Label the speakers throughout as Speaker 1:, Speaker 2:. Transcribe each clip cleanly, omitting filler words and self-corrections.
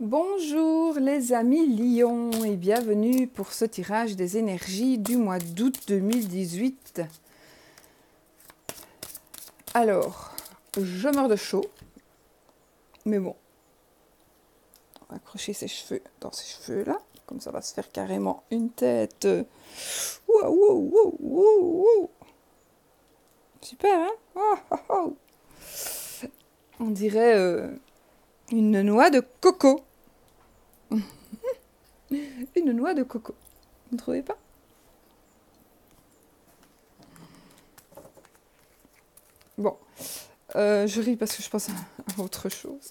Speaker 1: Bonjour les amis Lions et bienvenue pour ce tirage des énergies du mois d'août 2018. Alors, je meurs de chaud, mais bon, on va accrocher ses cheveux dans ses cheveux là, comme ça va se faire carrément une tête. Wow, wow, wow, wow, wow. Super, hein? Oh, oh, oh. On dirait une noix de coco. Une noix de coco. Vous ne trouvez pas? Bon, je ris parce que je pense à autre chose.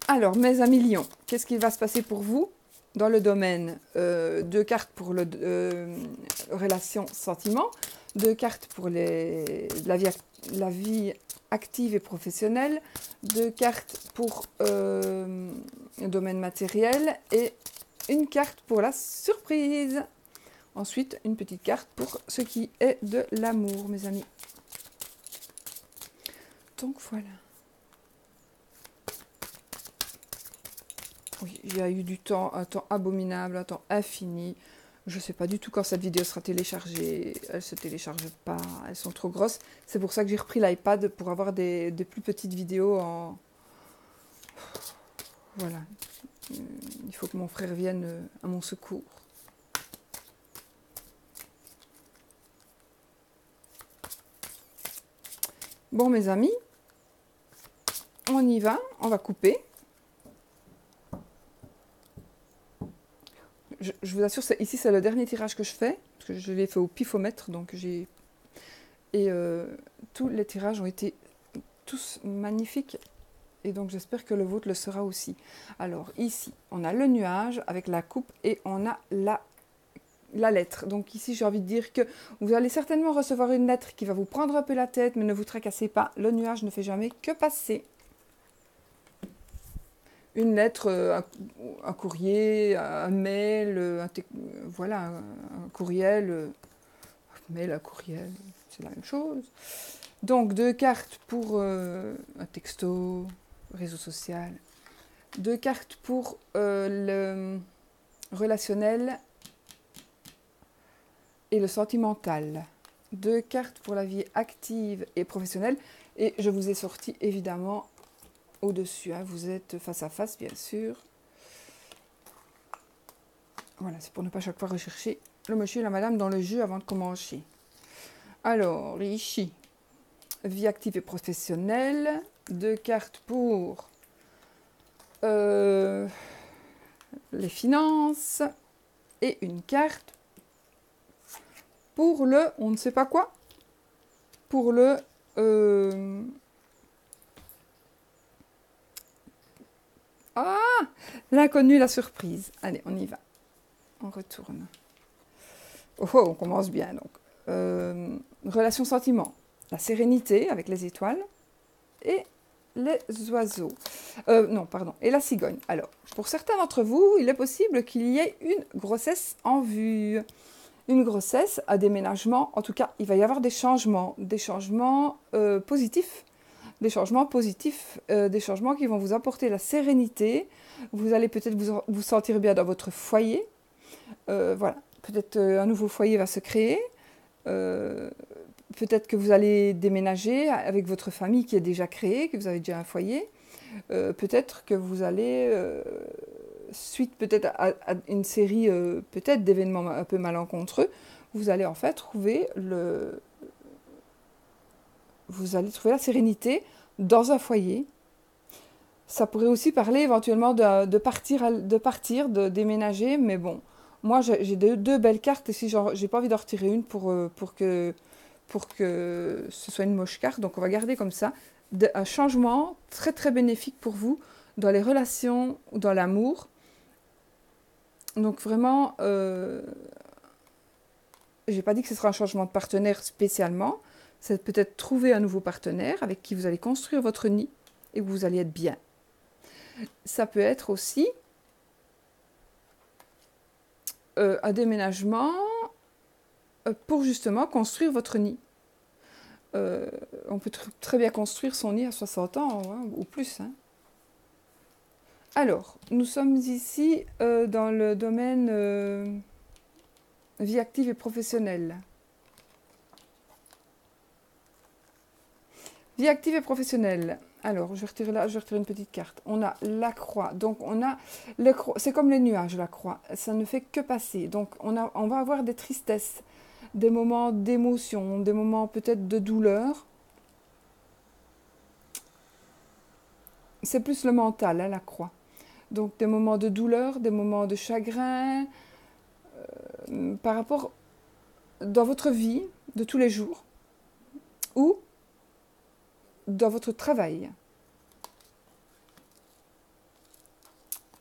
Speaker 1: Alors, mes amis Lions, qu'est-ce qui va se passer pour vous dans le domaine deux cartes pour le relation sentiment, deux cartes pour la vie active et professionnelle, deux cartes pour le domaine matériel et une carte pour la surprise. Ensuite, une petite carte pour ce qui est de l'amour, mes amis. Donc voilà. Oui, il y a eu un temps abominable, un temps infini. Je ne sais pas du tout quand cette vidéo sera téléchargée. Elle ne se télécharge pas, elles sont trop grosses. C'est pour ça que j'ai repris l'iPad pour avoir des plus petites vidéos en... Voilà. Il faut que mon frère vienne à mon secours. Bon, mes amis, on y va, on va couper. Je vous assure, ici c'est le dernier tirage que je fais, parce que je l'ai fait au pifomètre, donc j'ai... Et tous les tirages ont été tous magnifiques, et donc j'espère que le vôtre le sera aussi. Alors ici, on a le nuage avec la coupe, et on a la lettre. Donc ici, j'ai envie de dire que vous allez certainement recevoir une lettre qui va vous prendre un peu la tête, mais ne vous tracassez pas, le nuage ne fait jamais que passer. Une lettre, un courrier, un mail, voilà, un courriel, un mail, un courriel, c'est la même chose. Donc, deux cartes pour un texto, réseau social. Deux cartes pour le relationnel et le sentimental. Deux cartes pour la vie active et professionnelle. Et je vous ai sorti évidemment au-dessus, hein. Vous êtes face à face, bien sûr. Voilà, c'est pour ne pas chaque fois rechercher le monsieur et la madame dans le jeu avant de commencer. Alors, ici, vie active et professionnelle. Deux cartes pour les finances. Et une carte pour le, on ne sait pas quoi, pour le... l'inconnu, la surprise. Allez, on y va. On retourne. Oh, on commence bien, donc. Relation sentiment. La sérénité avec les étoiles. Et les oiseaux. Non, pardon. Et la cigogne. Alors, pour certains d'entre vous, il est possible qu'il y ait une grossesse en vue. Une grossesse, un déménagement. En tout cas, il va y avoir des changements. Des changements positifs. Des changements positifs. Des changements qui vont vous apporter la sérénité. Vous allez peut-être vous sentir bien dans votre foyer. Voilà. Peut-être un nouveau foyer va se créer. Peut-être que vous allez déménager avec votre famille qui est déjà créée, que vous avez déjà un foyer. Peut-être que vous allez, suite peut-être à une série peut-être d'événements un peu malencontreux, vous allez en fait trouver vous allez trouver la sérénité dans un foyer. Ça pourrait aussi parler éventuellement de partir, de déménager, mais bon, moi j'ai deux belles cartes et si j'ai pas envie d'en retirer une pour que ce soit une moche carte, donc on va garder comme ça. Un changement très très bénéfique pour vous dans les relations ou dans l'amour. Donc vraiment, j'ai pas dit que ce sera un changement de partenaire spécialement, c'est peut-être trouver un nouveau partenaire avec qui vous allez construire votre nid et où vous allez être bien. Ça peut être aussi un déménagement pour justement construire votre nid. on peut très bien construire son nid à 60 ans hein, ou plus. Hein. Alors, nous sommes ici dans le domaine vie active et professionnelle. Vie active et professionnelle. Alors, je vais retirer là, je vais retirer une petite carte. On a la croix. Donc, on a c'est comme les nuages, la croix. Ça ne fait que passer. Donc, on va avoir des tristesses, des moments d'émotion, des moments peut-être de douleur. C'est plus le mental, hein, la croix. Donc, des moments de douleur, des moments de chagrin, par rapport dans votre vie de tous les jours ou dans votre travail.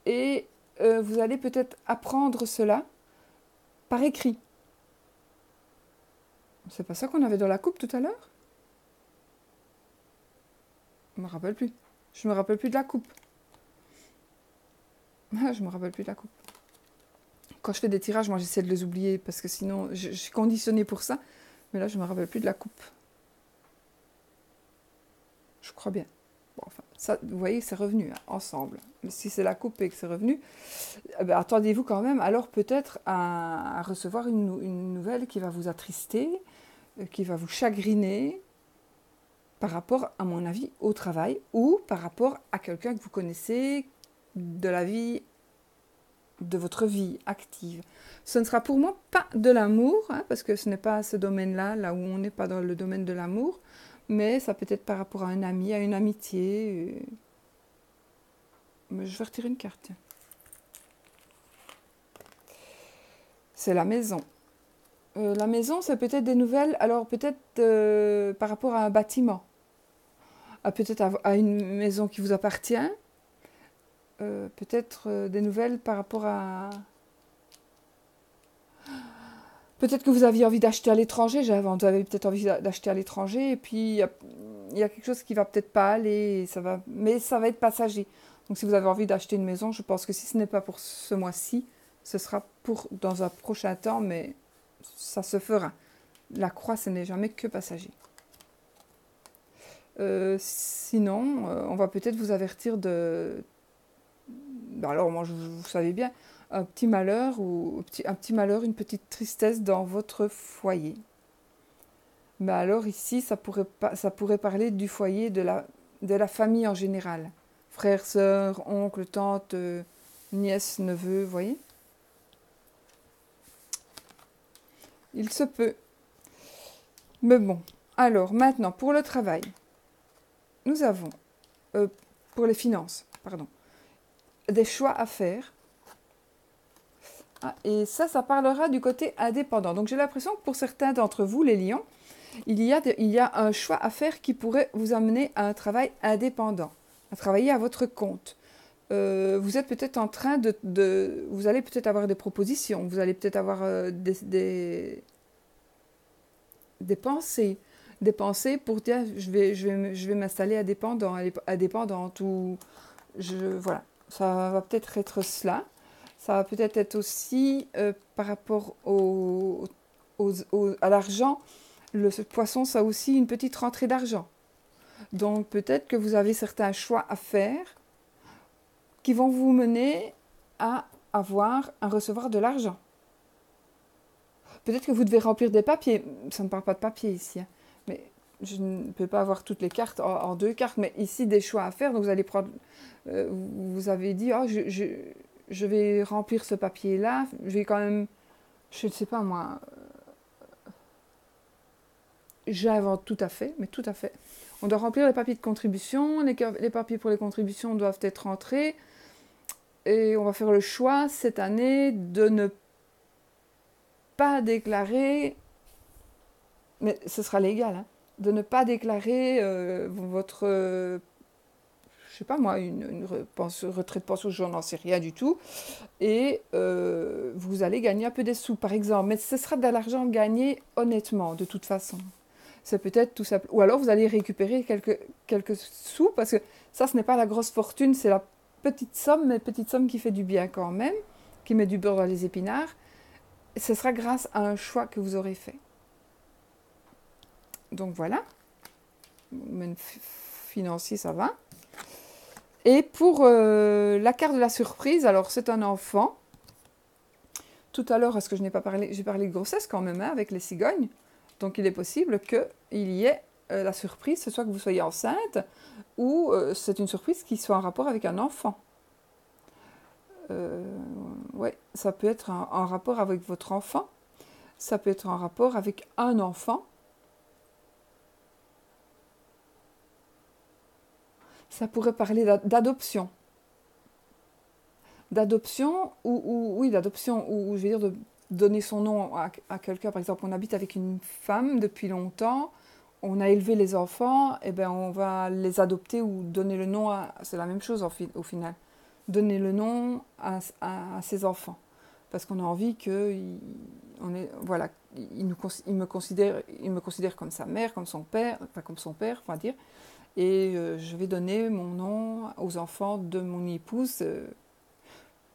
Speaker 1: Et vous allez peut-être apprendre cela par écrit. C'est pas ça qu'on avait dans la coupe tout à l'heure? Je me rappelle plus. Je me rappelle plus de la coupe. Je me rappelle plus de la coupe. Quand je fais des tirages, moi j'essaie de les oublier parce que sinon je suis conditionnée pour ça. Mais là je me rappelle plus de la coupe. Je crois bien. Bon, enfin, ça, vous voyez, c'est revenu hein, ensemble. Mais si c'est la coupe et que c'est revenu, eh ben, attendez-vous quand même alors peut-être à recevoir une nouvelle qui va vous attrister, qui va vous chagriner par rapport, à mon avis, au travail ou par rapport à quelqu'un que vous connaissez de la vie, de votre vie active. Ce ne sera pour moi pas de l'amour, hein, parce que ce n'est pas ce domaine-là, là où on n'est pas dans le domaine de l'amour, mais ça peut être par rapport à un ami, à une amitié. Mais je vais retirer une carte. C'est la maison. La maison, c'est peut-être des nouvelles, alors peut-être par rapport à un bâtiment, peut-être à une maison qui vous appartient, peut-être des nouvelles par rapport à... Peut-être que vous aviez envie d'acheter à l'étranger, vous avez peut-être envie d'acheter à l'étranger, et puis il y a quelque chose qui va peut-être pas aller, mais ça va être passager. Donc si vous avez envie d'acheter une maison, je pense que si ce n'est pas pour ce mois-ci, ce sera pour dans un prochain temps, mais ça se fera. La croix, ce n'est jamais que passager. Sinon, on va peut-être vous avertir de... Alors, moi, vous savez bien, un petit malheur, une petite tristesse dans votre foyer. Mais alors ici, ça pourrait parler du foyer de la famille en général. Frères, sœurs, oncles, tantes, nièces, neveux, vous voyez? Il se peut. Mais bon, alors maintenant, pour le travail, nous avons, pour les finances, pardon, des choix à faire. Ah, et ça parlera du côté indépendant. Donc j'ai l'impression que pour certains d'entre vous, les lions, il y a un choix à faire qui pourrait vous amener à un travail indépendant, à travailler à votre compte. Vous êtes peut-être en train vous allez peut-être avoir des propositions, vous allez peut-être avoir des pensées pour dire je vais m'installer indépendante ou voilà, ça va peut-être être cela. Ça va peut-être être aussi par rapport à l'argent. Le poisson, ça a aussi une petite rentrée d'argent. Donc peut-être que vous avez certains choix à faire qui vont vous mener à recevoir de l'argent. Peut-être que vous devez remplir des papiers. Ça ne parle pas de papier ici. Hein. Mais je ne peux pas avoir toutes les cartes en deux cartes. Mais ici, des choix à faire. Donc vous allez prendre... vous avez dit, oh, je vais remplir ce papier-là. Je vais quand même... Je ne sais pas moi... J'invente tout à fait, mais tout à fait. On doit remplir les papiers de contribution. Les papiers pour les contributions doivent être rentrés. Et on va faire le choix cette année de ne pas déclarer, mais ce sera légal, hein, de ne pas déclarer votre, je sais pas moi, une retraite pension, je n'en sais rien du tout, et vous allez gagner un peu des sous, par exemple, mais ce sera de l'argent gagné honnêtement, de toute façon. C'est peut-être tout simple. Ou alors vous allez récupérer quelques sous, parce que ça, ce n'est pas la grosse fortune, c'est la petite somme, mais petite somme qui fait du bien quand même, qui met du beurre dans les épinards. Ce sera grâce à un choix que vous aurez fait. Donc voilà. domaine financier, ça va. Et pour la carte de la surprise, alors c'est un enfant. Tout à l'heure, est-ce que je n'ai pas parlé? J'ai parlé de grossesse quand même, hein, avec les cigognes. Donc il est possible qu'il y ait la surprise, ce soit que vous soyez enceinte, ou c'est une surprise qui soit en rapport avec un enfant. Ouais, ça peut être en rapport avec votre enfant. Ça peut être en rapport avec un enfant. Ça pourrait parler d'adoption. D'adoption, oui, d'adoption, ou je veux dire de donner son nom à quelqu'un. Par exemple, on habite avec une femme depuis longtemps, on a élevé les enfants, et ben on va les adopter ou donner le nom à... C'est la même chose au final. Donner le nom à ses enfants. Parce qu'on a envie voilà, il me considère comme sa mère, comme son père, enfin comme son père, on va dire. Et je vais donner mon nom aux enfants de mon épouse.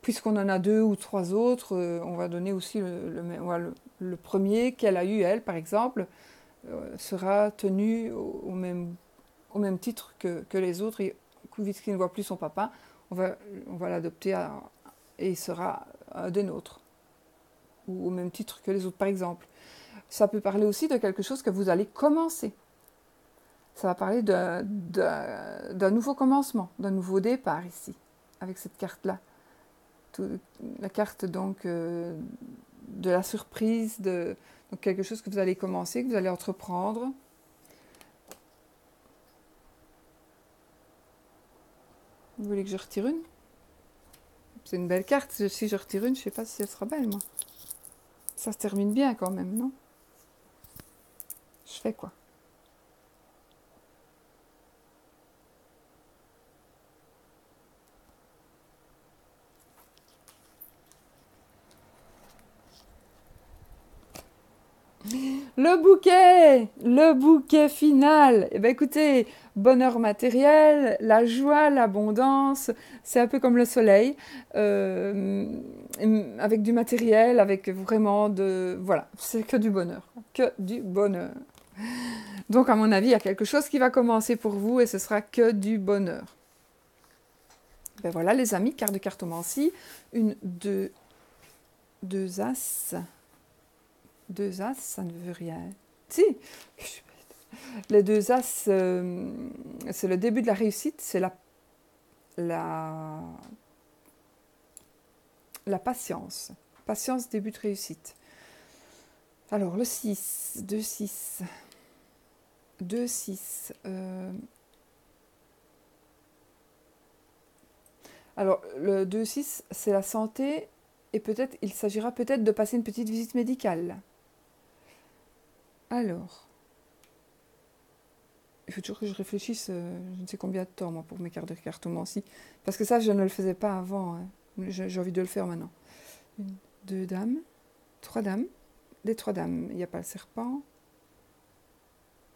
Speaker 1: Puisqu'on en a 2 ou 3 autres, on va donner aussi le premier qu'elle a eu, elle, par exemple, sera tenu au même titre que les autres. Et puisqu'il ne voit plus son papa, on va l'adopter et il sera des nôtres. Ou au même titre que les autres, par exemple. Ça peut parler aussi de quelque chose que vous allez commencer. Ça va parler d'un nouveau commencement, d'un nouveau départ ici, avec cette carte-là. La carte donc de la surprise, donc quelque chose que vous allez commencer, que vous allez entreprendre. Vous voulez que je retire une? C'est une belle carte. Si je retire une, je ne sais pas si elle sera belle, moi. Ça se termine bien quand même, non? Je fais quoi? Le bouquet final. Eh bien, écoutez, bonheur matériel, la joie, l'abondance, c'est un peu comme le soleil, avec du matériel, avec vraiment voilà, c'est que du bonheur, que du bonheur. Donc, à mon avis, il y a quelque chose qui va commencer pour vous et ce sera que du bonheur. Ben voilà, les amis, carte de cartomancie, deux as. 2 as, ça ne veut rien. Si, les 2 as, c'est le début de la réussite, c'est la patience. Patience, début de réussite. Alors, le 6, 2, 6. 2, 6. Alors, le 2, 6, c'est la santé et il s'agira peut-être de passer une petite visite médicale. Alors, il faut toujours que je réfléchisse, je ne sais combien de temps, moi, pour mes cartes de cartomancie. Parce que ça, je ne le faisais pas avant. Hein. J'ai envie de le faire maintenant. 1, 2 dames, 3 dames. Les 3 dames, il n'y a pas le serpent.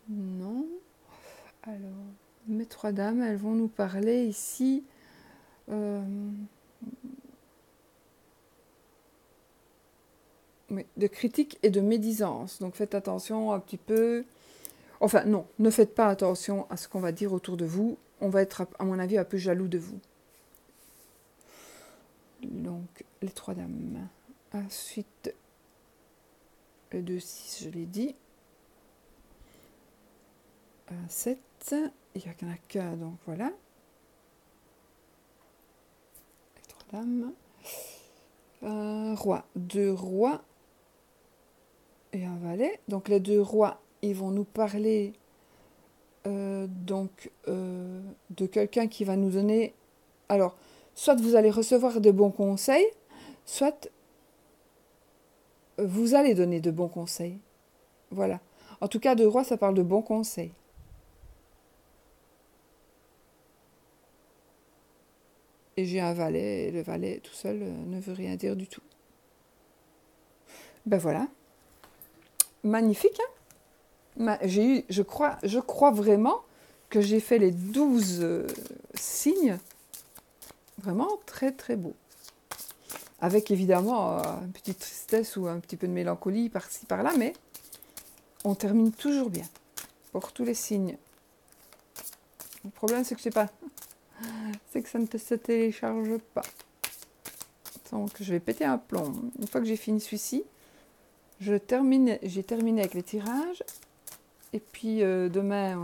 Speaker 1: Non. Alors, mes 3 dames, elles vont nous parler ici. De critique et de médisance. Donc faites attention un petit peu. Enfin, non, ne faites pas attention à ce qu'on va dire autour de vous. On va être, à mon avis, un peu jaloux de vous. Donc, les 3 dames. Ensuite, le 2, 6, je l'ai dit. 7. Il n'y en a qu'un, donc voilà. Les 3 dames. Roi. 2 rois. Et un valet. Donc, les 2 rois, ils vont nous parler de quelqu'un qui va nous donner... Alors, soit vous allez recevoir de bons conseils, soit vous allez donner de bons conseils. Voilà. En tout cas, 2 rois, ça parle de bons conseils. Et j'ai un valet, et le valet tout seul ne veut rien dire du tout. Ben voilà. Magnifique, hein? Je crois vraiment que j'ai fait les 12 signes vraiment très très beaux. Avec évidemment une petite tristesse ou un petit peu de mélancolie par-ci par-là, mais on termine toujours bien pour tous les signes Le problème, c'est que je sais pas. C'est que ça ne se télécharge pas. Donc, je vais péter un plomb. Une fois que j'ai fini celui-ci, j'ai terminé avec les tirages. Et puis, demain,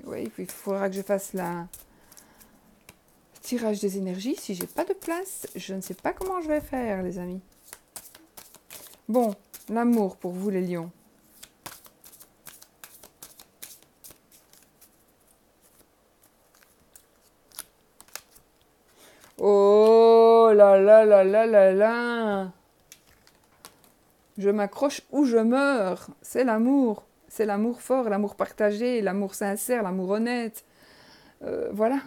Speaker 1: oui, il faudra que je fasse le tirage des énergies. Si j'ai pas de place, je ne sais pas comment je vais faire, les amis. Bon, l'amour pour vous, les lions. Oh là là là là là là! Je m'accroche ou je meurs. C'est l'amour. C'est l'amour fort, l'amour partagé, l'amour sincère, l'amour honnête. Voilà.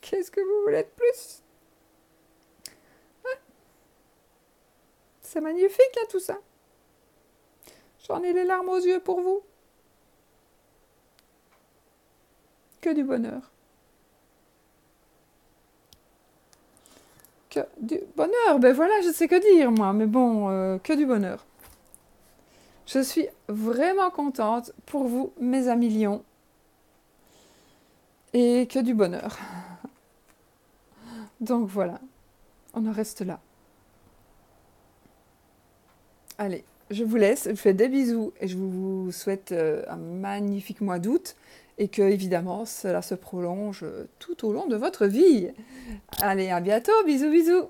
Speaker 1: Qu'est-ce que vous voulez de plus? C'est magnifique, hein, tout ça. J'en ai les larmes aux yeux pour vous. Que du bonheur. Que du bonheur. Ben voilà, je sais que dire, moi. Mais bon, que du bonheur. Je suis vraiment contente pour vous, mes amis lions. Et que du bonheur. Donc voilà, on en reste là. Allez, je vous laisse, je vous fais des bisous et je vous souhaite un magnifique mois d'août et que, évidemment, cela se prolonge tout au long de votre vie. Allez, à bientôt, bisous, bisous!